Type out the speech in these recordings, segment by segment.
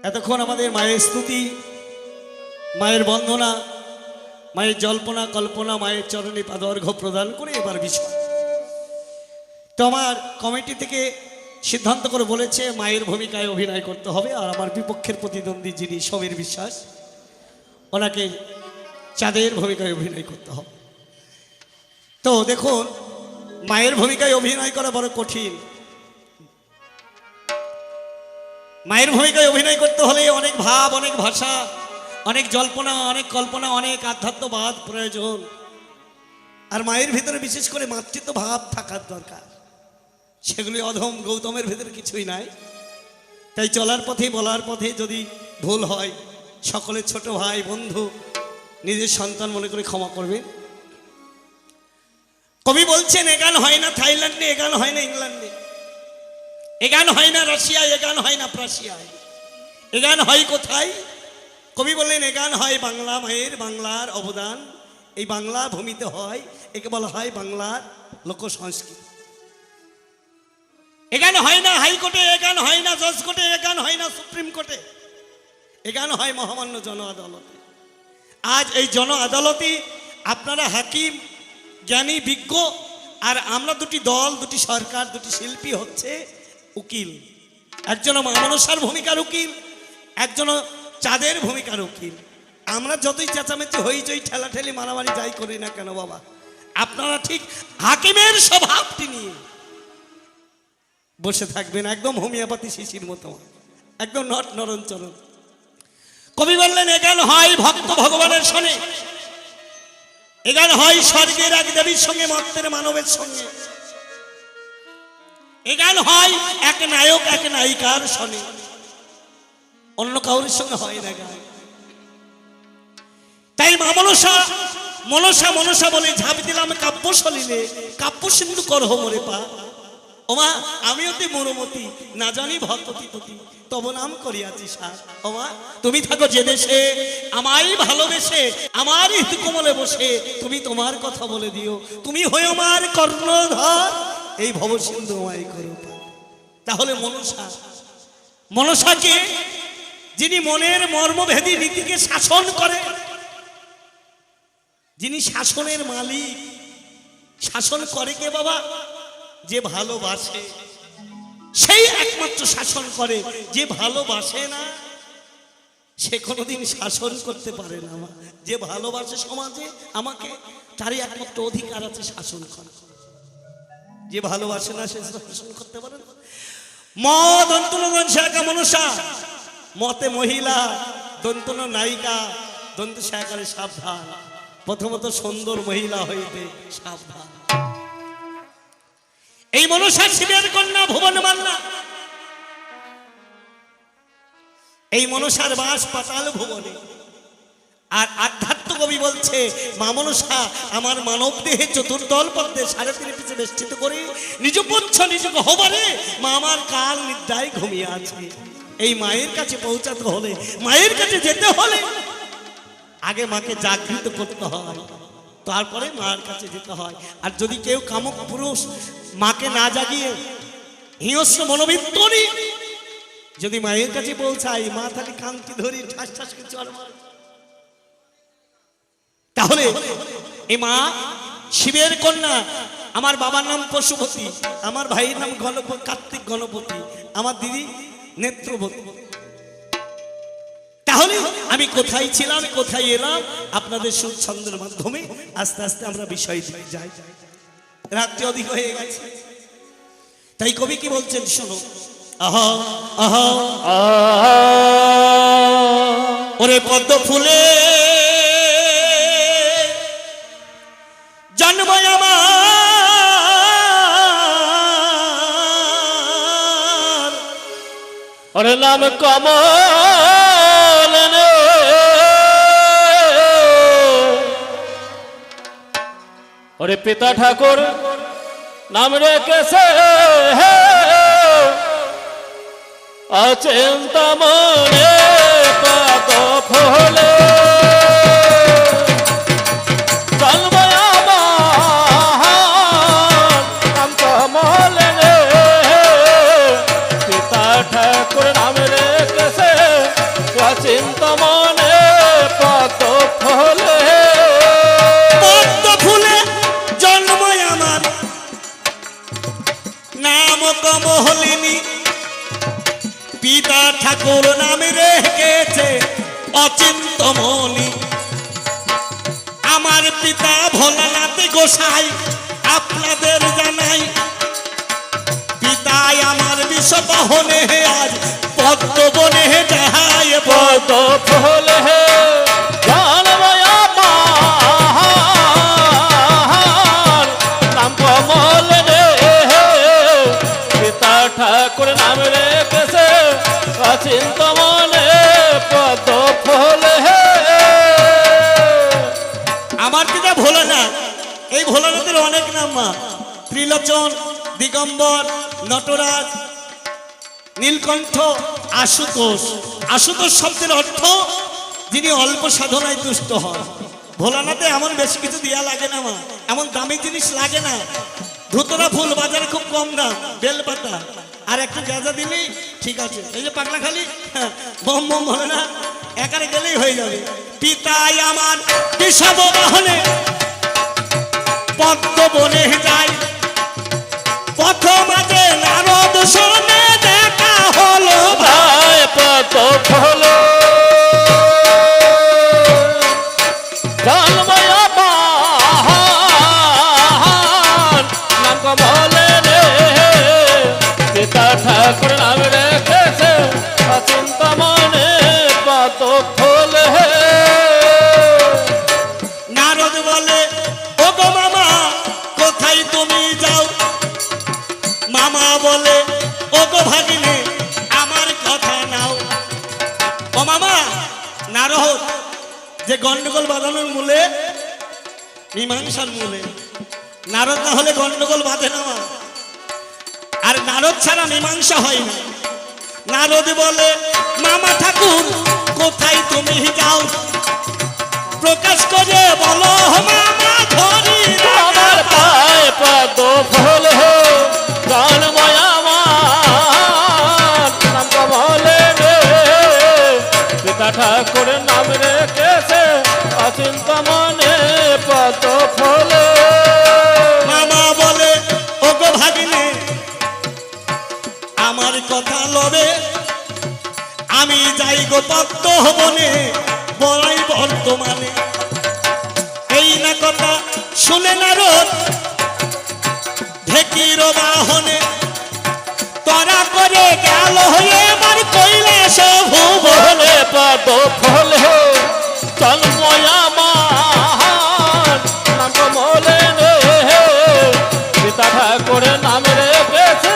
এতক্ষণ আমাদের মায়ের স্তুতি, মায়ের বন্দনা, মায়ের জল্পনা কল্পনা, মায়ের চরণে পাদর্ঘ্য প্রদান করে এবার বিষয় তো আমার কমিটি থেকে সিদ্ধান্ত করে বলেছে মায়ের ভূমিকায় অভিনয় করতে হবে। আর আমার বিপক্ষের প্রতিদ্বন্দ্বী যিনি সমীর বিশ্বাস, ওনাকে চাঁদের ভূমিকায় অভিনয় করতে হবে। তো দেখুন, মায়ের ভূমিকায় অভিনয় করা বড় কঠিন। মায়ের ভূমিকায় অভিনয় করতে হলে অনেক ভাব, অনেক ভাষা, অনেক জল্পনা, অনেক কল্পনা, অনেক আধ্যাত্মবাদ প্রয়োজন। আর মায়ের ভিতরে বিশেষ করে মাতৃত্ব ভাব থাকার দরকার। সেগুলি অধম গৌতমের ভিতরে কিছুই নাই। তাই চলার পথে বলার পথে যদি ভুল হয়, সকলের ছোট ভাই বন্ধু নিজের সন্তান মনে করে ক্ষমা করবেন। কবি বলছেন এ গান হয় না থাইল্যান্ডে, এ গান হয় না ইংল্যান্ডে, এ গান হয় না রাশিয়ায়, এ গান হয় না প্রাশিয়ায়, এ গান হয় কোথায়? কবি বললেন এ গান হয় বাংলা মায়ের, বাংলার অবদান এই বাংলা ভূমিতে হয়। একে বলা হয় বাংলার লোক সংস্কৃতি। এ গান হয় না হাইকোর্টে, এ গান হয় না জজ কোর্টে, এ গান হয় না সুপ্রিম কোর্টে, এ গান হয় মহামান্য জন আদালতে। আজ এই জন আদালতে আপনারা হাকিম, জ্ঞানী, বিজ্ঞ, আর আমরা দুটি দল, দুটি সরকার, দুটি শিল্পী হচ্ছে উকিল। একজন মনসার ভূমিকার উকিল, একজন চাঁদের ভূমিকার উকিল। আমরা যতই চেঁচামেচি হইচই ঠেলাঠেলি মারামারি যাই করি না কেন বাবা, আপনারা ঠিক হাকিমের স্বভাবটি নিয়ে বসে থাকবেন, একদম হোমিওপ্যাথি শিশির মতো, একদম নট নরঞ্চরণ। কবি বললেন এ গান হয় ভক্ত ভগবানের সঙ্গে, এ গান হয় স্বর্গের এক দেবীর সঙ্গে, মর্তের মানবের সঙ্গে, এ গান হয় এক নায়ক এক নায়িকার সঙ্গে, অন্য কাউরের সঙ্গে হয় না গান। তাই মা মনসা মনসা মনসা বলে ঝাঁপ দিলাম কাব্য সলিলে, কাব্য সিন্ধু করহ মোরে পা। ওমা আমি অতি মনোমতি, না জানি ভক্তি ততি, তব নাম করিয়াছি সার। ওমা তুমি থাকো যে দেশে, আমায় ভালোবেসে আমার হিত কোমলে বসে তুমি তোমার কথা বলে দিও, তুমি হয়ে আমার কর্ণধর, এই ভব সিন্ধু আমায় করো। তাহলে মনসা, মনসাকে যিনি মনের মর্মভেদী নীতিকে শাসন করে, যিনি শাসনের মালিক, শাসন করে কে বাবা? যে ভালোবাসে, সেই একমাত্র শাসন করে। যে ভালোবাসে না সে কোনোদিন শাসন করতে পারে না। যে ভালোবাসে সমাজে আমাকে, তারই একমাত্র অধিকার আছে শাসন করা। যে ভালোবাসে না সে শাসন করতে পারে না। মনসা, মতে মহিলা, দন্তন নায়িকা, দন্ত সহকারে সাবধান, প্রথমত সুন্দর মহিলা হইতে সাবধান। এই মনসা শিবের কন্যা ভুবন মান্না, এই মনসার বাস পাতাল ভুবনে। আর আধ্যাত্ম কবি বলছে মা মনসা আমার মানব দেহে চতুর্দল পদ্মে 3.5 পিছে বেষ্টিত করে নিজ পচ্ছ নিজ গহ্বরে মা আমার কাল নিদ্রায় ঘুমিয়ে আছে। এই মায়ের কাছে পৌঁছাতে হলে, মায়ের কাছে যেতে হলে আগে মাকে জাগৃত করতে হয়, তারপরে মার কাছে যেতে হয়। আর যদি কেউ কামক পুরুষ মাকে না জাগিয়ে হিংস্র মনোবৃত্ত নিয়ে যদি মায়ের কাছে পৌঁছায়, মা তাকে কান্তি ধরি ঠাস ঠাস করে চড় মারে, তাহলে এই মা শিবের কন্যা। আমার বাবার নাম পশুপতি, আমার ভাইয়ের নাম কার্তিক গণপতি, আমার দিদি নেত্রবতী। তাহলে আমি কোথায় ছিলাম, কোথায় এলাম, আপনাদের সুর ছন্দের মাধ্যমে আস্তে আস্তে আমরা বিষয় যাই। রাত্রি অধিক হয়ে গেছে, তাই কবি কি বলছেন শোনো। আহা আহা ওরে পদ্ম ফুলে জন্ম আমার, ওরে নাম কমল, ওরে পিতা ঠাকুর নাম রেখেছে অচিন্তা মনে পাত ফলে। জন্ম আমার নাম কমল, পিতা ঠাকুর নাম রেখেছে কমলিনী পিতা ঠাকুর নামে রেখেছে অচিন্তমণি। আমার পিতা ভোলানাথ গোসাই আপনাদের জানাই, পিতাই আমার বিষবহনে আজ পদ্ম বনে যায়। পদ ফুল হে জন্ময়া পাহাড় নাম কমল রে, পিতা ঠাকুর নাম রেখেছে অচিন্ত মনে পদ ফুল হে। আমার পিতা ভোলানাথ, এই ভোলানাথের অনেক নাম মা, ত্রিলোচন, দিগম্বর, নটরাজ, নীলকণ্ঠ, আশুতোষ। আশুতোষ শব্দের অর্থ যিনি অল্প সাধনায় তুষ্ট হন। ভোলানাথে এমন বেশি কিছু দেয়া লাগে না মা, এমন দামি জিনিস লাগে না। ধুতরা ফুল বাজারে খুব কম দাম, বেলপাতা আর একটু গাঁজা দিলেই ঠিক আছে। এই যে পাগলা খালি বম বম বলে না, একারে গেলেই হয়ে যাবে। পিতাই আমার বিষব বাহনে পদ্ম বনে যায়, প্রথম আগে নারদ শোনে দেখা হলো ভাই পদ ফুল জন্ময়া পাহাড় নাম কমল রে, পিতা ঠাকুর নাম রেখেছে অচিন্ত মনে পদ ফুল হে। নারদ বলে ও গো মামা কোথায় তুমি যাও? মামা বলে ও গো ভাগিনে আমার কথা নাও। ও মামা, নারদ যে গন্ডগোল বাঁধানোর মূলে মীমাংসার মূলে, নারদ না হলে গন্ডগোল বাঁধে না মা। আর নারদ ছাড়া মীমাংসা হয় না। নারদ বলে মামা ঠাকুর কোথায় তুমি যাও? প্রকাশ করে বলো মামা ধরি আমার পায়ে পদ ফুল হে জন্ময়া নাম কমল রে, পিতা ঠাকুর নাম রেখেছে অচিন্ত মনে পদ ফুল। মামা বলে ও গো ভাগিনে আমার কথা লবে, আমি যাই গো পদ্ম বনে বলাই বর্তমানে। এই না কথা শুনে নারদ ঢেকির বাহনে তরা করে গেল হয়ে আমার কৈলাস ভুবন। বলে পদ ফুল হে জন্ময়া নাম কমল রে, পিতা ঠাকুর নাম রেখেছে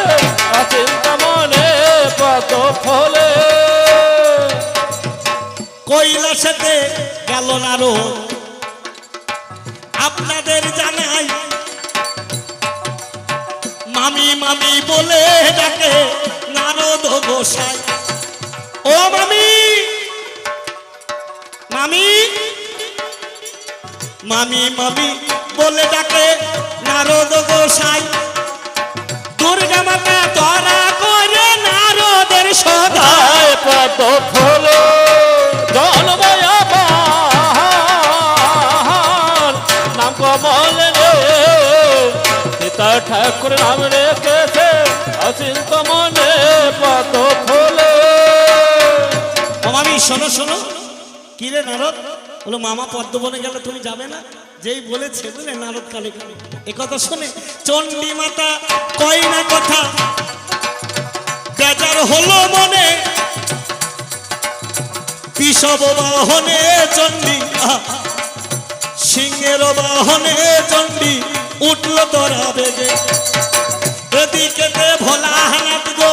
অচিন্ত মনে পদ ফুল। কৈলাসেতে গেল নারদ আপনাদের জানাই, মামি মামি বলে ডাকে নারদ গোসাই। ও মামি, মামি মামি মামি বলে ডাকে নারদ গোসাই। দুর্গা মাতা ধরা করে নারদের সদা। গায়ে পদ ফুল জন্ময়া পাহাড় নাম কমল রে, পিতা ঠাকুর নাম রেখেছে অচিন্ত মনে পদ ফুল। ও মামি শোনো শোনো, কি রে নারদ? বলো মামা পদ্মবনে গেল তুমি যাবে না? যেই বলেছে বুঝলে নারদ কালে কালে এ কথা শুনে চণ্ডী মাতা কয় না কথা, বেজার হলো মনে। বিষব বাহনে চণ্ডী সিংহের বাহনে চণ্ডী উঠল তোরা বেগে। এদিকে ভোলানাথ গো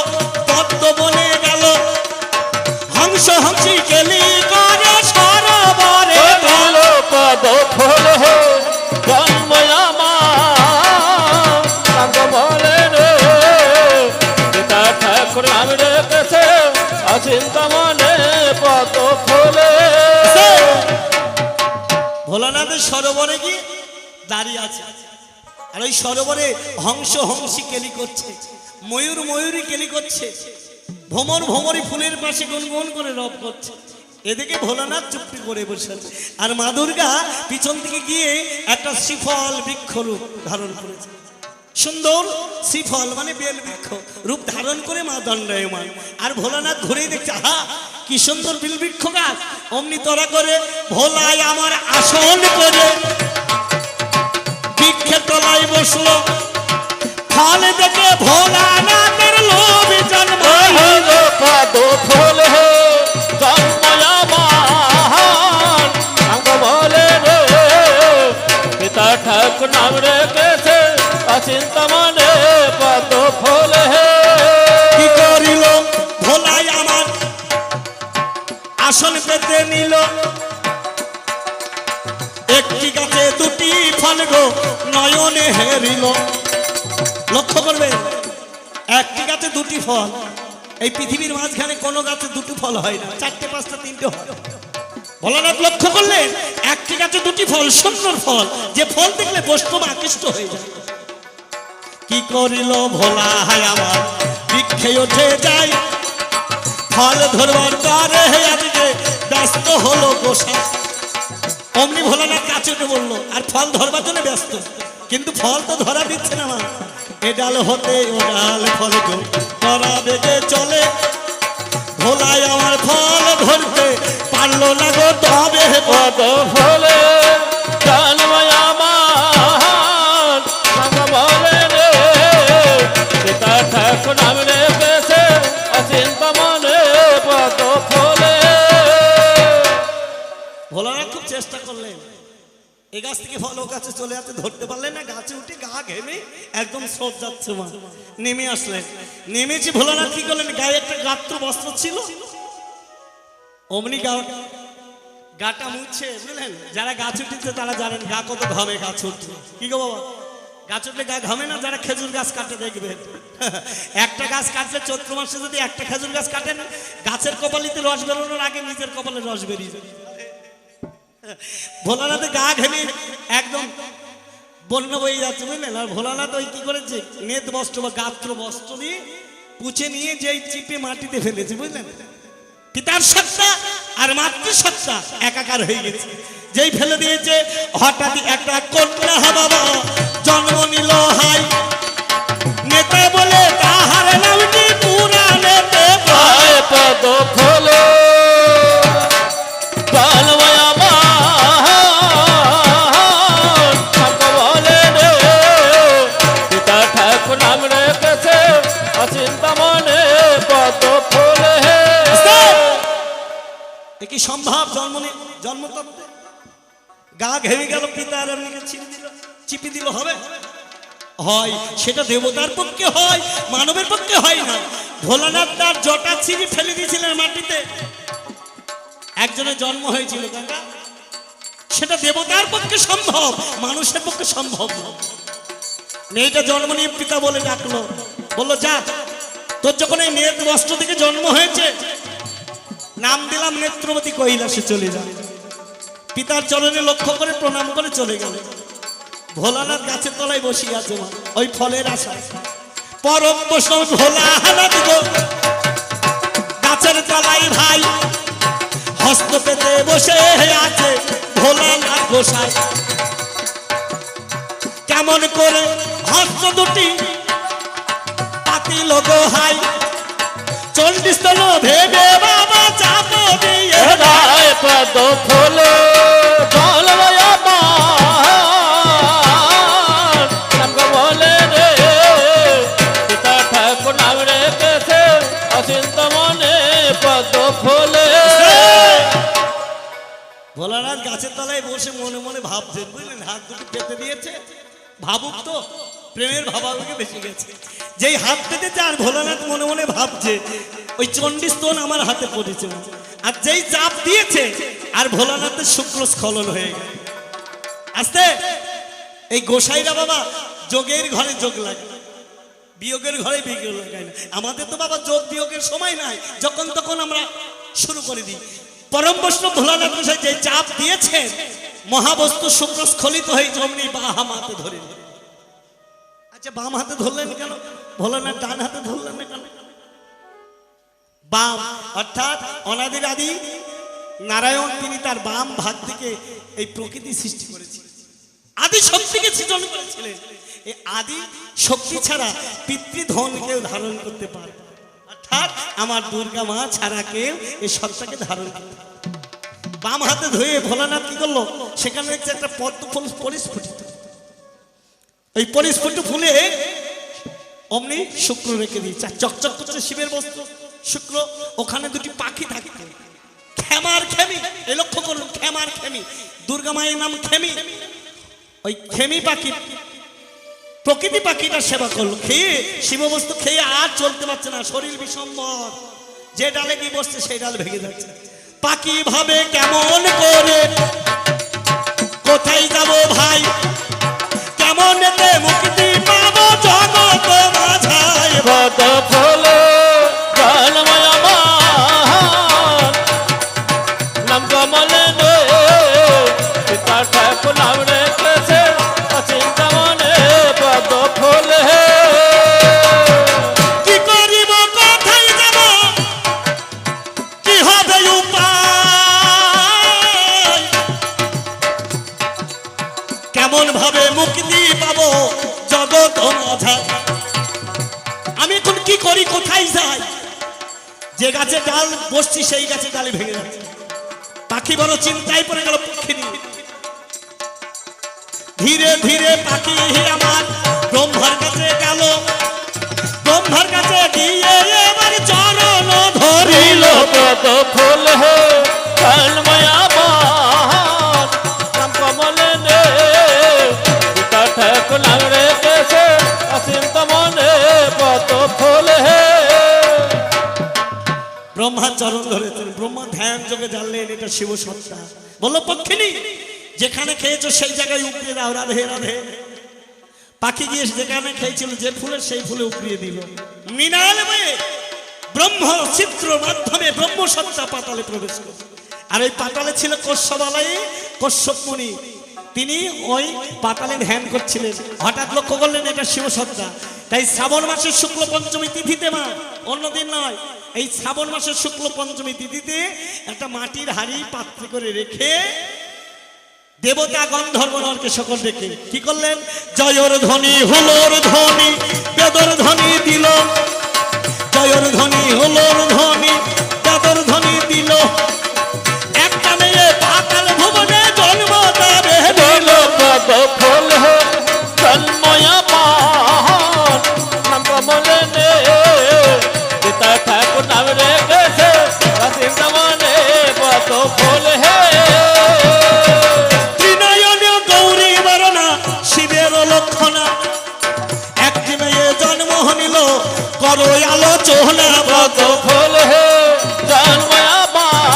পদ্মবনে গেল, হংস হংসি গেলি করে সরোবরে গেল। পদ ফুল হে জন্ময়া নাম কমল রে, পিতা ঠাকুর নাম রেখেছে অচিন্ত মনে পদ ফুল। ভোলানাথের সরোবরে গিয়ে দাঁড়িয়ে আছে, আর ওই সরোবরে হংস হংসি কেলি করছে, ময়ূর ময়ূরী কেলি করছে, ভ্রমর ভ্রমরী ফুলের পাশে গুনগুন করে রব করছে। এদিকে ভোলানাথ চুপটি করে বসে আছে, আর মা দুর্গা পিছন থেকে গিয়ে একটা শ্রীফল বৃক্ষরূপ ধারণ করেছে। সুন্দর শ্রীফল মানে বেল বৃক্ষ রূপ ধারণ করে মা দণ্ডায়মান। আর ভোলানাথ ঘুরেই দেখছে, আহা কি সুন্দর বেল বৃক্ষ গাছ। অমনি তোরা করে ভোলাই আমার আসন করে বৃক্ষের তলায় বসলো। ফল দেখে ভোলানাথের লোভ জন্মায়। পদ ফুল হে জন্ময় আমার সঙ্গ বলে রে পিতা ঠাকুর নাম রেখেছে অচিন্তা মনে পদ ফুল হে। কি করিল ভোলাই আমার আসন পেতে নিল। একটি গাছে দুটি ফল গো নয়নে হেরিল। লক্ষ্য করবে, একটি গাছে দুটি ফল। এই পৃথিবীর মাঝখানে কোনো গাছে দুটি ফল হয় না, চারটে পাঁচটা তিনটে হয়। ভোলানাথ লক্ষ্য করলেন একটি গাছে দুটি ফল, সুন্দর ফল, যে ফল দেখলে বৈষ্ণব আকৃষ্ট হয়ে যায়। কি করিল ভোলা হায় আমার বৃক্ষে উঠে যায়। ফল ধরবার দ্বারে আজকে ব্যস্ত হলো গোসাই। অমনি ভোলানাথ কাছে উঠে বললো, আর ফল ধরবার জন্য ব্যস্ত, কিন্তু ফল তো ধরা দিচ্ছে না মা। এ ডাল হতে ও ডাল ফল গো ধরা বেগে চলে। ভোলাই আমার ফল ধরতে পারলো না গো, তবে পদ ফুল জন্ময় আমার সঙ্গ বলে রে পিতা ঠাকুর নাম রেখেছে অচিন্তা মনে পদ ফুল। ভোলানাথ খুব চেষ্টা করলেন, এই গাছ থেকে ফল ও গাছে চলে আসতে ধরতে পারলেন না। গাছে উঠে গা ঘেমে একদম স্রোত যাচ্ছে মা। নেমে আসলেন, নেমেছি ভোলানাথ কি করলেন, গায়ে একটা গাত্র বস্ত্র ছিল। অমনি গাটা মুছছে, বুঝলেন? যারা গাছ উঠেছে তারা জানেন গা কত ঘামে গাছ উঠছে। কি গো বাবা, গাছ উঠলে গা ঘামে না? যারা খেজুর গাছ কাটে দেখবেন, একটা গাছ কাটলে চৈত্র মাসে যদি একটা খেজুর গাছ কাটেন, গাছের কপালিতে রস বেরোনোর আগে নিজের কপালে রস বেরিয়ে যাবে। ভোলানাথে গা ঘেমে একদম বন্যা বয়ে যাচ্ছে, বুঝলেন? আর ভোলানাথ ওই কি করেছে, নেত বস্ত্র বা গাত্র বস্ত্র দিয়ে পুছে নিয়ে যেই চিপে মাটিতে ফেলেছে, বুঝলেন? পিতার সত্তা আর মাতৃ সত্তা একাকার হয়ে গেছে। যেই ফেলে দিয়েছে, হঠাৎ একটা কন্যা বাবা জন্ম নিল হাই। নেতা বলে তাহার নামটি পুরাণেতে পায়। পদ ফুল জন্ময় আমার সঙ্গ বলে রে পিতা ঠাকুর নাম রেখেছে অচিন্তা মনে পদ ফুল হে। এ কি সম্ভব? জন্মতত্ত্বে গা ঘেমে গেল, পিতা আর এমনিকে চিপি দিল, হবে? হয়, সেটা দেবতার পক্ষে হয়, মানবের পক্ষে হয় না। ভোলানাথ তার জটা ছিঁড়ি ফেলে দিয়েছিলেন মাটিতে। একজনের জন্ম হয়েছিল কাকা, সেটা দেবতার পক্ষে সম্ভব, মানুষের পক্ষে সম্ভব না। মেয়েটা জন্ম নিয়ে পিতা বলে ডাকলো, বললো যা, তোর যখন এই নেত বস্ত্র থেকে জন্ম হয়েছে, নাম দিলাম নেত্রবতী, কৈলাসে চলে যা। পিতার চরণে লক্ষ্য করে প্রণাম করে চলে গেল। ভোলানাথ গাছের তলায় বসিয়ে আছে মা, ওই ফলের আশায়। পরম বৈষ্ণব ভোলানাথ গো গাছের তলায় ভাই, হস্ত পেতে বসে আছে ভোলানাথ গোসাই। কেমন করে হস্ত দুটি পাতিল গো হাই। চণ্ডীস্থল ভেবে বাবা চাপ দিয়ে রায় পদ ফুল জন্ময় আমার সঙ্গ বলে রে পিতা ঠাকুর নাম রেখেছে অচিন্তা মনে পদ ফুল। ভোলানাথ গাছের তলায় বসে মনে মনে ভাবছেন, বুঝলেন? হাত দুটো পেতে দিয়েছে, ভাবুক তো, প্রেমের ভাবাবেগে বেশি গেছে। যেই হাত পেতেছে আর ভোলানাথ মনে মনে ভাবছে, ওই চণ্ডী স্তন আমার হাতে পড়েছে। আর যেই চাপ দিয়েছে আর ভোলানাথের শুক্র স্খলন হয়ে গেল। আস্তে এই গোসাইরা বাবা যোগের ঘরে যোগ লাগে, বিয়োগের ঘরে বিয়োগ লাগায় না। আমাদের তো বাবা যোগ বিয়োগের সময় নাই, যখন তখন আমরা শুরু করে দিই। পরম বৈষ্ণব ভোলানাথ গোসাই যে চাপ দিয়েছে, মহাবস্তু শুক্র স্খলিত হয়ে অমনি বাম হাতে ধরে। আচ্ছা, বাম হাতে ধরলেন কেন? ভোলানাথ ডান হাতে ধরলেন না কেন? বাম অর্থাৎ অনাদির আদি নারায়ণ, তিনি তার বাম ভাগ থেকে এই প্রকৃতি সৃষ্টি করেছেন। আদি শক্তিকে সৃজন করেছিলেন। এই আদি শক্তি ছাড়া পিতৃধন কেউ ধারণ করতে পারে, অর্থাৎ আমার দুর্গা মা ছাড়া কেউ এই সত্তাকে ধারণ করতে পারে। বাম হাতে ধুয়ে ভোলানাথ কি করলো, সেখানে দেখছে একটা পদ্ম ফুল পরিস্ফুটিত। ওই পরিস্ফুট ফুলে অমনি শুক্র রেখে দিয়েছে, চকচক করছে শিবের বস্তু শুক্র। ওখানে দুটি পাখি থাকে, খেমার খেমি। এই লক্ষ্য করুন, খেমার খেমি, দুর্গা মায়ের নাম খেমি। ওই খেমি পাখি, প্রকৃতি পাখিটা সেবা করলো, খেয়ে শিববস্তু খেয়ে আর চলতে পারছে না, শরীর বিষম্বর। যে ডালে গিয়ে বসছে সেই ডাল ভেঙে যাচ্ছে। পাখি ভাবে কেমন করে কোথায় যাব ভাই, কেমন এতে মুক্তি পাবো জগৎ মাঝায়। পদ ফুলে জলময় আমার নাম কমলে নে পিতা ঠাকুর নাম রেখেছে অচিন্তা মনে। পদ ফুলে কি করিব কোথায় যাব, কি হবে উপায়, কেমন ভাবে মুক্তি পাবো জগৎ মাঝায়। আমি এখন কি করি, কোথায় যাই? যে গাছে ডাল বসছি সেই গাছে ডালে ভেঙে যাচ্ছে। পাখি বড় চিন্তায় পড়ে গেল, পক্ষী নিয়ে। ধীরে ধীরে পাখি আমার ব্রহ্মার কাছে গেল, ব্রহ্মার কাছে গিয়ে এবার চরণ ধরিল। পদ ফুলে জলময় আমার নাম কমলে নে পিতা ঠাকুর নাম রেখেছে অচিন্তা মনে। পদ ফুলে ব্রহ্মার চরণ ধরেছেন। ব্রহ্মা ধ্যান যোগে জানলেন এটা শিব সত্তা। বললো, পক্ষিনী যেখানে খেয়েছো সেই জায়গায় উপড়িয়ে দাও, রাধে রাধে। পাখি গিয়ে যেখানে খেয়েছিল যে ফুলের সেই ফুলে উপড়িয়ে দিল। মৃণাল বয়ে ব্রহ্ম চিত্র মাধ্যমে ব্রহ্ম সত্তা পাতালে প্রবেশ করে। আর ওই পাতালে ছিল কশ্যপালয়ে কশ্যপ মুনি। তিনি ওই পাতালে ধ্যান করছিলেন। হঠাৎ লক্ষ্য করলেন এটা শিব সত্তা। তাই শ্রাবণ মাসের শুক্ল পঞ্চমী তিথিতে, মা অন্যদিন নয়, এই শ্রাবণ মাসের শুক্ল পঞ্চমী তিথিতে একটা মাটির হাড়ি পাত্রে করে রেখে দেবতা গন্ধর্ব নরকে সকল রেখে কি করলেন, জয়র ধ্বনি হুলোর ধ্বনি বেদর ধ্বনি দিল, জয়র ধ্বনি হুলোর ধ্বনি বেদর ধ্বনি দিল। একটা মেয়ে পাতাল ভুবনে জন্ম তারে দিল। পদ ফুলে জলময় আমার নাম কমলে নে পিতা ঠাকুর নাম রেখেছে অচিন্তা মনে। পদ ফুলে ত্রিনয়নী গৌরী বরণা শিবের লক্ষণা, একটি মেয়ে জন্ম নিল করো আলোচনা। পদ ফুলে জলময় আমার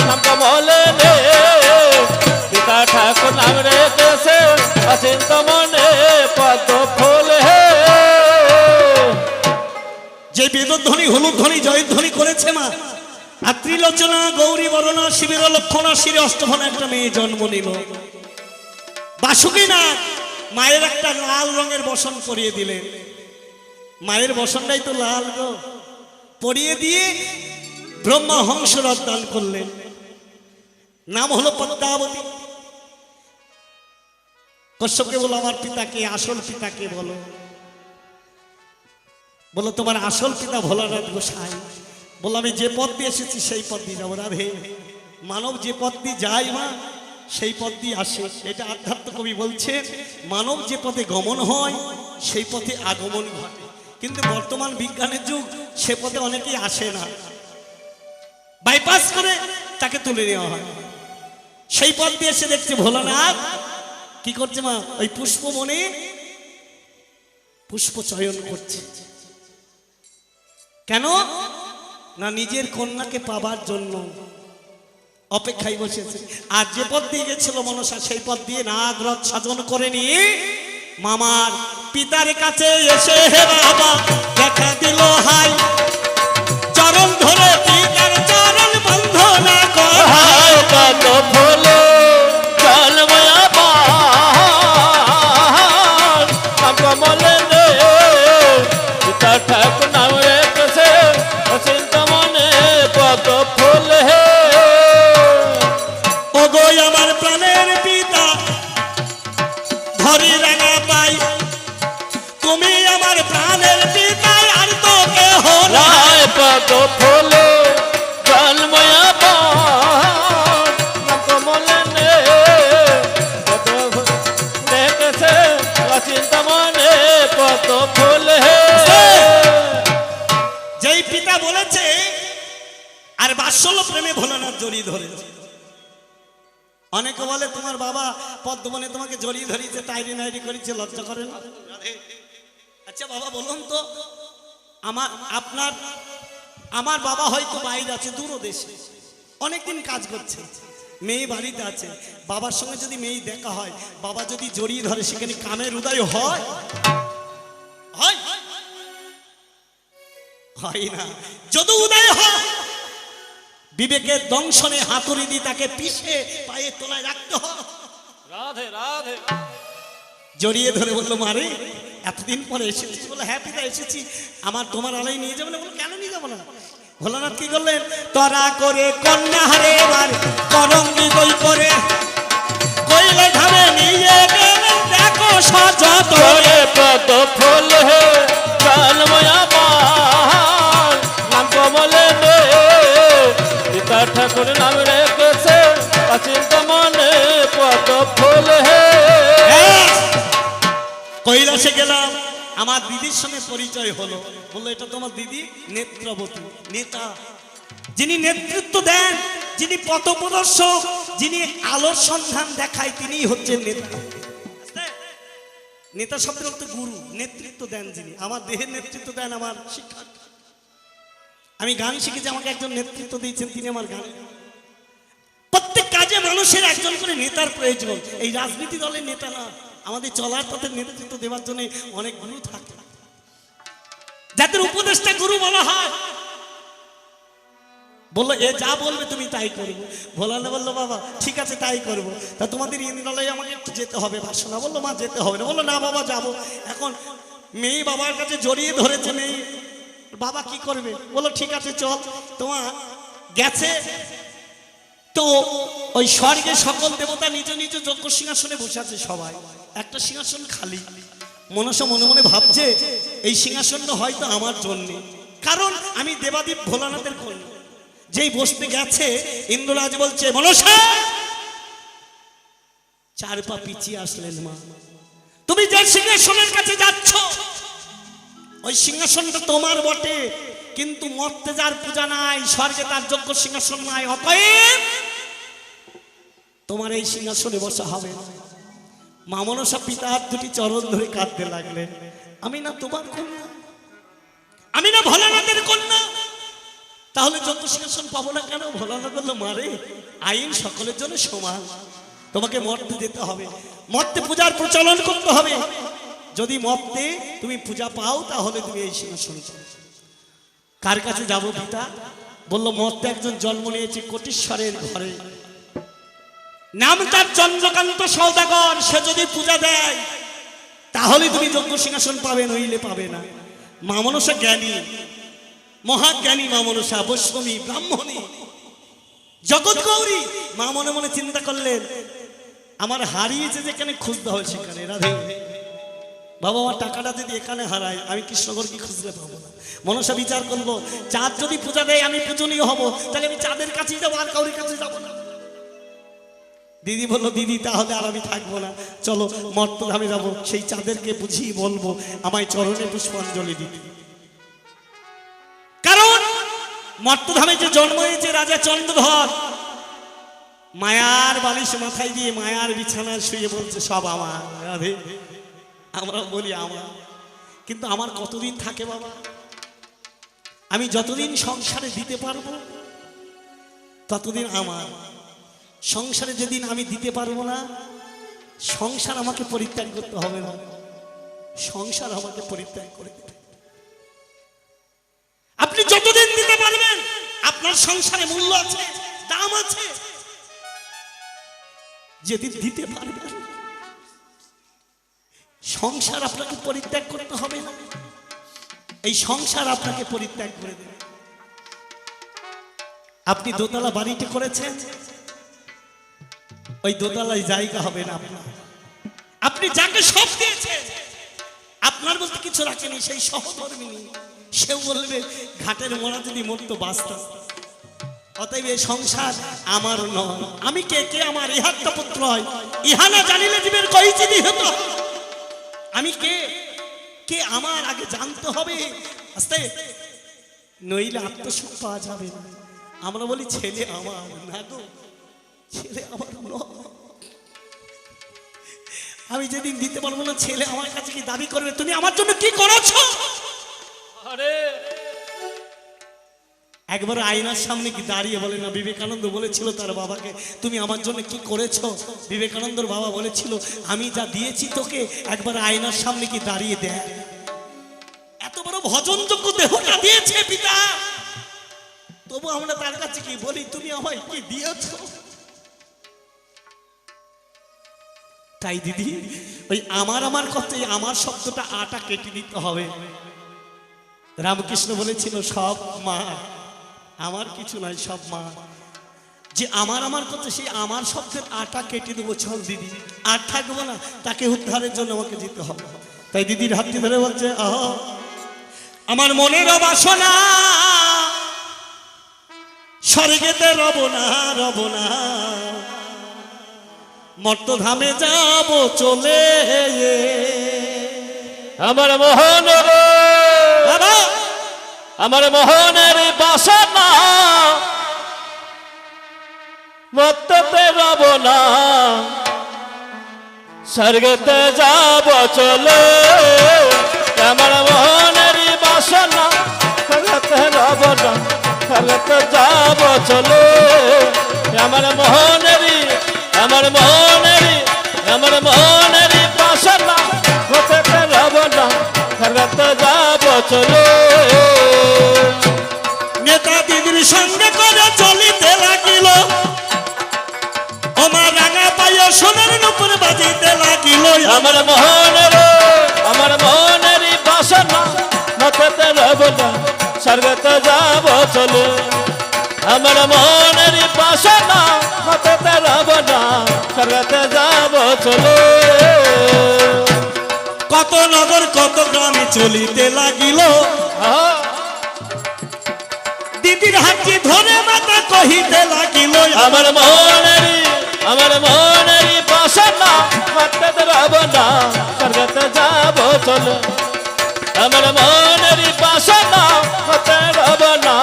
নাম কমলে নে পিতা ঠাকুর নাম রেখেছে অচিন্তা মনে। পদ ফুলে যে বেদধ্বনি হলুদ ধ্বনি জয়ধ্বনি করেছে মা, আর ত্রিলোচনা গৌরী বরণা শিবের লক্ষণা শিরে অষ্টভনা একটা মেয়ে জন্ম নিল। বাসুকী না মায়ের একটা লাল রঙের বসন পরিয়ে দিলেন। মায়ের বসনটাই তো লাল গো, পরিয়ে দিয়ে ব্রহ্মা হংসরথ দান করলেন। নাম হলো পদ্মাবতী। কশ্যপকে বলো, আমার পিতাকে আসল পিতাকে বলো। বলো, তোমার আসল পিতা ভোলানাথ গোসাই। বললো, আমি যে পথ দিয়ে এসেছি সেই পথ দিয়ে যাবো। রাধে, মানব যে পথ দিয়ে যায় মা সেই পথ দিয়ে আসে। এটা আধ্যাত্ম কবি বলছেন, মানব যে পথে গমন হয় সেই পথে আগমন ঘটে। কিন্তু বর্তমান বিজ্ঞানের যুগ, সে পথে অনেকেই আসে না, বাইপাস করে তাকে তুলে নেওয়া হয়। সেই পথ দিয়ে এসে দেখছে ভোলানাথ কি করছে মা, ওই পুষ্প মনে পুষ্প চয়ন করছে। কেন না, নিজের কন্যাকে পাবার জন্য অপেক্ষায় বসেছে। আর যে পথ দিয়ে গেছিল মনসা, সেই পথ দিয়ে নাগরথ সাধন করে নিয়ে মামার পিতার কাছে এসে হে বাবা দেখা দিল হাই, চরণ ধরে পিতার চরণ বন্ধনা করায়। পদ ফুলে জলময় আমার নাম কমলে নে পিতা ঠাকুর নাম রেখেছে অচিন্তা মনে। পদ ফুলে ওগো আমার প্রাণের হরি রাঙা পাই তুমি আমার প্রাণের পিতা আর তো কেহ নাই। রায় পদ ফুলে জলময়া পান কমলে নে পদ দেখেছে চিন্তা মনে পদ ফুলে। যেই পিতা বলেছে আর বাৎসল্য প্রেমে ভোলানাথ জড়িয়ে ধরেছে। অনেকে বলে তোমার বাবা পদ্মবনে তোমাকে জড়িয়ে ধরিয়েছে, টাইরি নাইরি করেছে, লজ্জা করে না? আচ্ছা বাবা বলুন তো, আমার বাবা হয়তো বাইরে আছে, দূর দেশে অনেকদিন কাজ করছে, মেয়ে বাড়িতে আছে, বাবার সঙ্গে যদি মেয়ে দেখা হয়, বাবা যদি জড়িয়ে ধরে, সেখানে কামের উদয় হয়? হয় না। যদি উদয় হয়, বিবেকের দংশনে হাতুড়ি দিয়ে তাকে পিষে পায়ে তোলায় রাখতে হয়। রাধে রাধে। জড়িয়ে ধরে বললো মারে এতদিন পরে এসেছিস? বলে হ্যাঁ পিতা এসেছি। আমার তোমার আলাই নিয়ে যাবে না? বলো কেন নিয়ে যাবো না? ভোলানাথ কি করলেন? তরা করে কন্যা হারে এবার করঙ্গি দই করে কইলে ধামে নিয়ে গেলেন, দেখো সযতনে পদ ফুলে জলময়া পান নাম কমলে নে পিতা ঠাকুর নাম রেখেছে চিন্তা মনে পদ ফুলে। কৈলাসে গেলাম, আমার দিদির সঙ্গে পরিচয় হলো। বললো এটা তোমার দিদি নেত্রবতী, নেতা, যিনি নেতৃত্ব দেন, যিনি পথপ্রদর্শক, যিনি আলোর সন্ধান দেখায়, তিনিই হচ্ছেন নেতা। নেতা শব্দের অর্থ গুরু, নেতৃত্ব দেন যিনি। আমার দেহের নেতৃত্ব দেন আমার শিক্ষক। আমি গান শিখেছি, আমাকে একজন নেতৃত্ব দিয়েছেন, তিনি আমার গান। প্রত্যেক কাজে মানুষের একজন করে নেতার প্রয়োজন। এই রাজনীতি দলের নেতা না, আমাদের চলার পথে নেতৃত্ব দেওয়ার জন্য অনেক গুরু থাকে, যাদের উপদেষ্টা গুরু বলা হয়। বললো এ যা বলবে তুমি তাই করবো। ভোলানা বললো বাবা ঠিক আছে তাই করবো। তা তোমাদের ইন্দ্রালয়ে আমাকে একটু যেতে হবে বাসনা। বললো মা যেতে হবে না। বললো না বাবা যাবো। এখন মেয়ে বাবার কাছে জড়িয়ে ধরেছে, মেয়ে বাবা কি করবে? বললো ঠিক আছে চল। তোমার গেছে তো ওই স্বর্গে সকল দেবতা নিজ নিজ যজ্ঞ সিংহাসনে বসে আছে, সবাই একটা সিংহাসন খালি। মনসা মনে মনে ভাবছে এই সিংহাসনটা হয়তো আমার জন্যে, কারণ আমি দেবাদীপ ভোলানাথের কন্যা। যেই বসতে গেছে ইন্দ্ররাজ বলছে মনসা, 4 পা পিছিয়ে আসলেন মা। তুমি যে সিংহাসনের কাছে যাচ্ছ ওই সিংহাসনটা তোমার বটে, কিন্তু মর্তে যার পূজা নাই, স্বর্গে তার যোগ্য সিংহাসন নাই, অতএব তোমার এই সিংহাসনে বসা হবে না। মা মনসা পিতা হাত দুটি চরণ ধরে কাঁদতে লাগলেন। আমি না তোমার কন্যা, আমি না ভোলানাথের কন্যা, তাহলে যোগ্য সিংহাসন পাবো না কেন? ভোলানাথ বললো মারে আইন সকলের জন্য সমান, তোমাকে মর্তে যেতে হবে, মর্তে পূজার প্রচলন করতে হবে। যদি মর্তে তুমি পূজা পাও তাহলে তুমি এই সিংহাসন পাবে। কার কাছে যাবো পিতা? বললো মর্তে একজন জন্ম নিয়েছে কোটিশ্বরের ঘরে, নাম তার চন্দ্রকান্ত সওদাগর। সে যদি পূজা দেয় তাহলে তুমি যোগ্য সিংহাসন পাবে, নইলে পাবে না। মা মনসা জ্ঞানী, মহাজ্ঞানী মা মনসা, বৈষ্ণবী ব্রাহ্মণী, জগৎ গৌরী। মা মনে মনে চিন্তা করলেন আমার হারিয়েছে যেখানে খুঁজতে হয় সেখানে। রাধে বাবা, আমার টাকাটা যদি এখানে হারাই আমি কৃষ্ণগর কি খুঁজতে পাবো না। মনসা বিচার করবো চাঁদ যদি পূজা দেয় আমি পূজনীয় হব, তাহলে আমি চাঁদের কাছেই যাবো, আর কাউরির কাছে যাবো না। দিদি বললো দিদি তাহলে আর আমি থাকবো না, চলো মর্তধামে যাবো, সেই চাঁদেরকে বুঝিয়ে বলবো আমায় চরণে পুষ্পাঞ্জলি দিতে। কারণ মর্তধামে যে জন্ম হয়েছে রাজা চন্দ্রধর, মায়ার বালিশ মাথায় দিয়ে মায়ার বিছানায় শুয়ে বলছে সব আমার। রাধে আমরা বলি আমার, কিন্তু আমার কতদিন থাকে বাবা? আমি যতদিন সংসারে দিতে পারবো ততদিন আমার। সংসারে যেদিন আমি দিতে পারবো না, সংসার আমাকে পরিত্যাগ করতে হবে না, সংসার আমাকে পরিত্যাগ করে দেবে। আপনি যতদিন দিতে পারবেন আপনার সংসারে মূল্য আছে, দাম আছে। যেদিন দিতে পারবেন সংসার আপনাকে পরিত্যাগ করতে হবে না, এই সংসার আপনাকে পরিত্যাগ করে দেবে। আপনি দোতলা বাড়িটি করেছেন, ওই দোতলায় জায়গা হবে না আপনার। আপনি আপনি যাকে সব দিয়েছেন আপনার বলতে কিছু রাখেনি, সেই সহধর্মিনী সেও বলবে ঘাটের মোড়া যদি মরতো বাঁচতাম। অতএব এই সংসার আমার নয়। আমি কে, কে আমার ইহাত্তা পুত্র হয়, ইহা না জানিলে জীবের কইচিদি হতো। আমি কে, কে আমার আগে জানতে হবে আস্তে, নইলে আত্মসুখ পাওয়া যাবে না। আমরা বলি ছেলে আমার না গো, ছেলে আমার নয়। আমি যেদিন দিতে পারবো না, ছেলে আমার কাছে কি দাবি করবে তুমি আমার জন্য কি করেছো? আরে একবার আয়নার সামনে কি দাঁড়িয়ে বলে না, বিবেকানন্দ বলেছিল তার বাবাকে তুমি আমার জন্য কি করেছো? বিবেকানন্দর বাবা বলেছিল আমি যা দিয়েছি তোকে একবার আয়নার সামনে কি দাঁড়িয়ে দেখ। এত বড় ভজনযোগ্য দেহটা দিয়েছে পিতা, তবু আমরা তার কাছে কি বলি তুমি আমায় কি দিয়েছো? তাই দিদি ওই আমার কথা, আমার শব্দটা আটা কেটে দিতে হবে। রামকৃষ্ণ বলেছিল সব মা, আমার কিছু নাই, সব মা। যে আমার কথা, সেই আমার শব্দের আটা কেটে দেবো। চল দিদি, আর থাকবো না, তাকে উদ্ধারের জন্য আমাকে যেতে হবে। তাই দিদির হাতটি ধরে বলছে আমার মনের বাসনা স্বর্গেতে রব না, রব না, মর্তধামে যাব চলে। আমার মোহনের, বাবা আমার মোহনের বাসনা মত্ততে রব না, স্বর্গতে যাব চলে। আমার মোহনের বাসনা স্বর্গতে রব না, স্বর্গতে যাব চলে। আমার মোহনের, আমার মোহনের, আমার মোহনের বাসনা মত্ততে রব না, স্বর্গতে যাব চলে। নেতা দিদির সঙ্গে করে চলিতে লাগিল, আমার রাঙা পাইয়া সোনার নুপুর বাজিতে লাগিল। আমার মোহনের, আমার মোহনের বাসনা মততে রব না, স্বর্গতে যাব চলে। আমার মোহনের বাসনা মততে রব না, স্বর্গতে যাব চলে। কত নগর কত গ্রামে চলিতে লাগিল, দিদির হাতটি ধরে মাথা কহিতে লাগিল। আমার মোহনের, আমার মোহনের বাসনা মততে রব না, স্বর্গতে যাব চলে। আমার মোহনের বাসনা মতে রব না,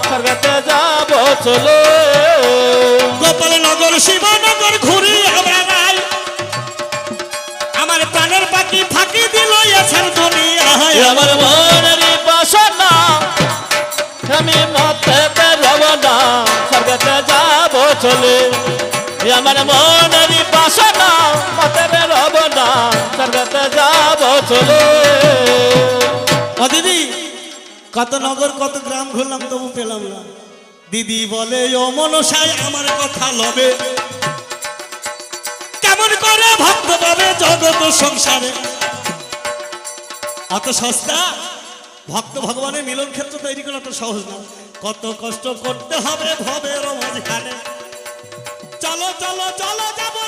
স্বর্গতে যাব চলে। গোপাল নগর শিবনগর ঘুরিয়া বেড়াই, আমার প্রাণের পাখি ফাঁকি দিল এছাড় দুনিয়ায়। আমার মোহনের বাসনা আমি মতে রব না, স্বর্গতে যাব চলে। আমার মোহনের বাসনা মতে রব না, স্বর্গতে যাব চলে। ও দিদি কত নগর কত গ্রাম ঘুরলাম তবু পেলাম না। দিদি বলে ও মনসায় আমার কথা লবে, কেমন করে ভক্ত পাবে জগৎ সংসারে। অত সস্তা ভক্ত ভগবানের মিলন ক্ষেত্র তৈরি করা তো সহজ না, কত কষ্ট করতে হবে ভবের মাঝখানে। চলো চলো চলো যাবো